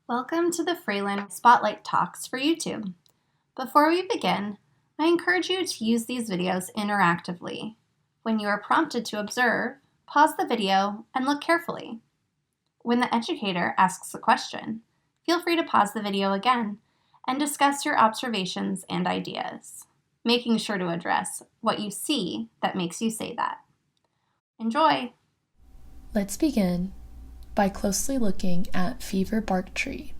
Welcome to the Fralin Spotlight Talks for YouTube. Before we begin, I encourage you to use these videos interactively. When you are prompted to observe, pause the video and look carefully. When the educator asks a question, feel free to pause the video again and discuss your observations and ideas, making sure to address what you see that makes you say that. Enjoy! Let's begin by closely looking at Fever Bark Tree,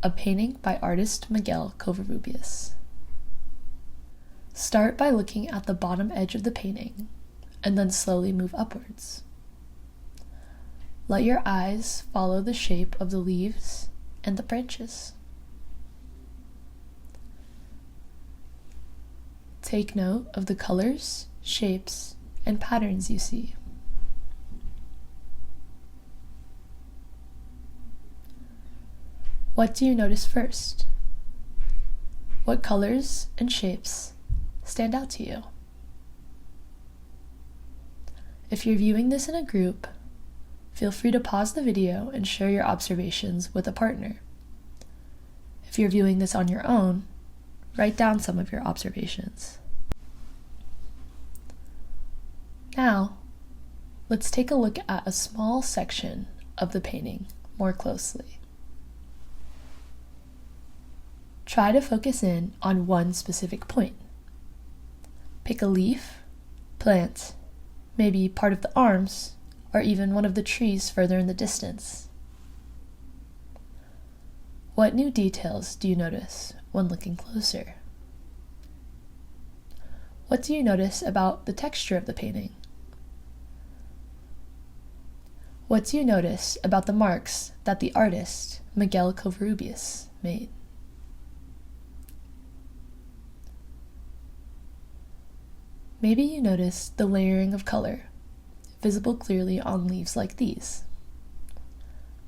a painting by artist Miguel Covarrubias. Start by looking at the bottom edge of the painting, and then slowly move upwards. Let your eyes follow the shape of the leaves and the branches. Take note of the colors, shapes, and patterns you see. What do you notice first? What colors and shapes stand out to you? If you're viewing this in a group, feel free to pause the video and share your observations with a partner. If you're viewing this on your own, write down some of your observations. Now, let's take a look at a small section of the painting more closely. Try to focus in on one specific point. Pick a leaf, plant, maybe part of the arms, or even one of the trees further in the distance. What new details do you notice when looking closer? What do you notice about the texture of the painting? What do you notice about the marks that the artist, Miguel Covarrubias, made? Maybe you notice the layering of color, visible clearly on leaves like these.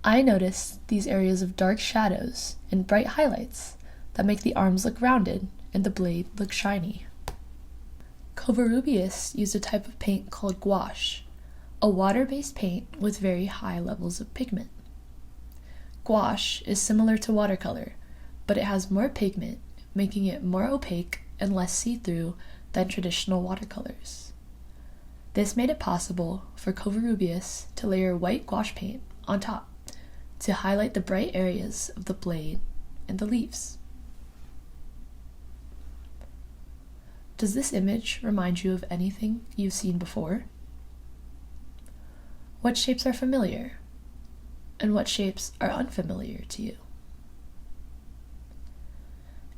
I notice these areas of dark shadows and bright highlights that make the arms look rounded and the blade look shiny. Covarrubias used a type of paint called gouache, a water-based paint with very high levels of pigment. Gouache is similar to watercolor, but it has more pigment, making it more opaque and less see-through than traditional watercolors. This made it possible for Covarrubias to layer white gouache paint on top to highlight the bright areas of the blade and the leaves. Does this image remind you of anything you've seen before? What shapes are familiar, and what shapes are unfamiliar to you?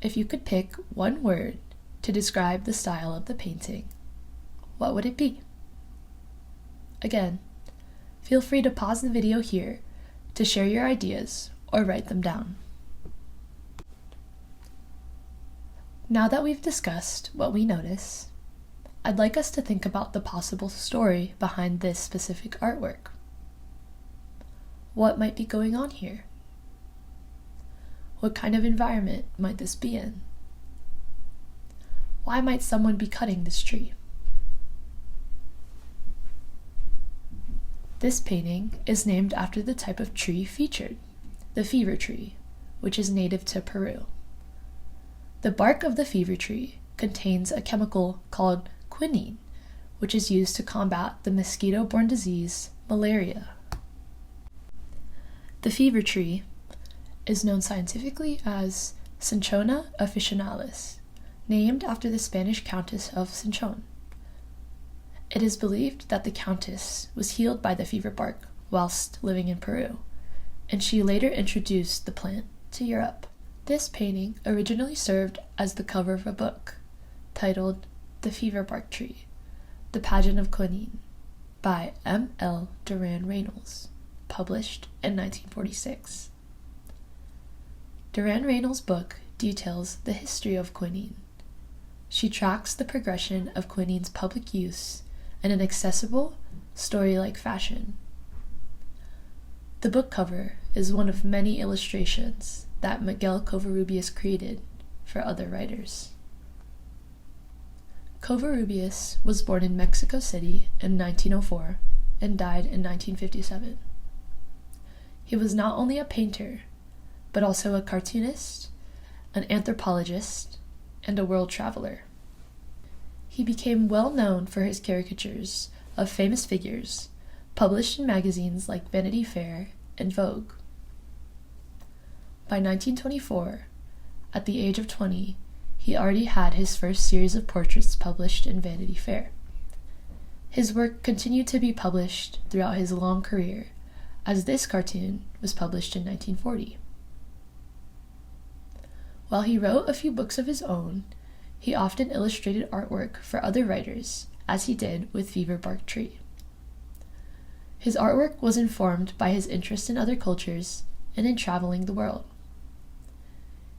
If you could pick one word to describe the style of the painting, what would it be? Again, feel free to pause the video here to share your ideas or write them down. Now that we've discussed what we notice, I'd like us to think about the possible story behind this specific artwork. What might be going on here? What kind of environment might this be in? Why might someone be cutting this tree? This painting is named after the type of tree featured, the fever tree, which is native to Peru. The bark of the fever tree contains a chemical called quinine, which is used to combat the mosquito-borne disease, malaria. The fever tree is known scientifically as Cinchona officinalis, named after the Spanish Countess of Cinchon. It is believed that the Countess was healed by the fever bark whilst living in Peru, and she later introduced the plant to Europe. This painting originally served as the cover of a book titled The Fever Bark Tree, The Pageant of Quinine, by M.L. Duran-Reynals, published in 1946. Duran-Reynals' book details the history of quinine. She tracks the progression of quinine's public use in an accessible, story-like fashion. The book cover is one of many illustrations that Miguel Covarrubias created for other writers. Covarrubias was born in Mexico City in 1904 and died in 1957. He was not only a painter, but also a cartoonist, an anthropologist, and a world traveler. He became well known for his caricatures of famous figures, published in magazines like Vanity Fair and Vogue. By 1924, at the age of 20, he already had his first series of portraits published in Vanity Fair. His work continued to be published throughout his long career, as this cartoon was published in 1940. While he wrote a few books of his own, he often illustrated artwork for other writers, as he did with Fever Tree. His artwork was informed by his interest in other cultures and in traveling the world.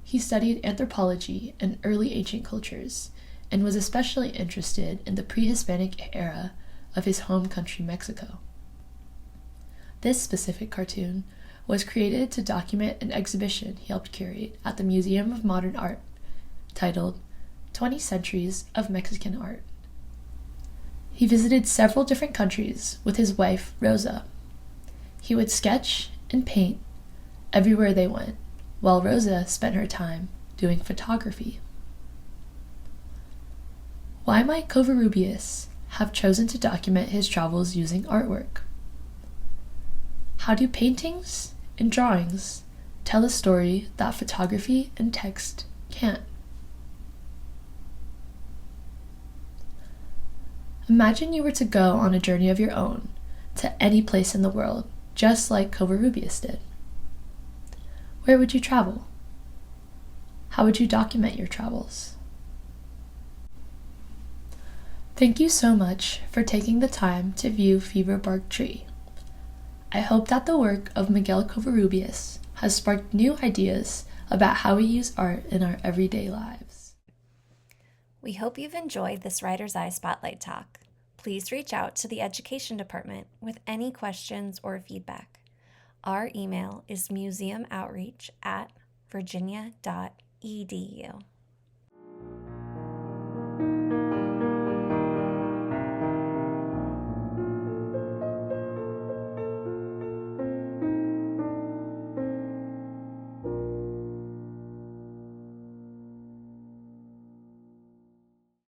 He studied anthropology and early ancient cultures, and was especially interested in the pre-Hispanic era of his home country, Mexico. This specific cartoon was created to document an exhibition he helped curate at the Museum of Modern Art, titled 20 Centuries of Mexican Art. He visited several different countries with his wife, Rosa. He would sketch and paint everywhere they went, while Rosa spent her time doing photography. Why might Covarrubias have chosen to document his travels using artwork? How do paintings and drawings tell a story that photography and text can't? Imagine you were to go on a journey of your own to any place in the world, just like Covarrubias did. Where would you travel? How would you document your travels? Thank you so much for taking the time to view Fever Tree. I hope that the work of Miguel Covarrubias has sparked new ideas about how we use art in our everyday lives. We hope you've enjoyed this Writer's Eye Spotlight Talk. Please reach out to the Education Department with any questions or feedback. Our email is museumoutreach@virginia.edu.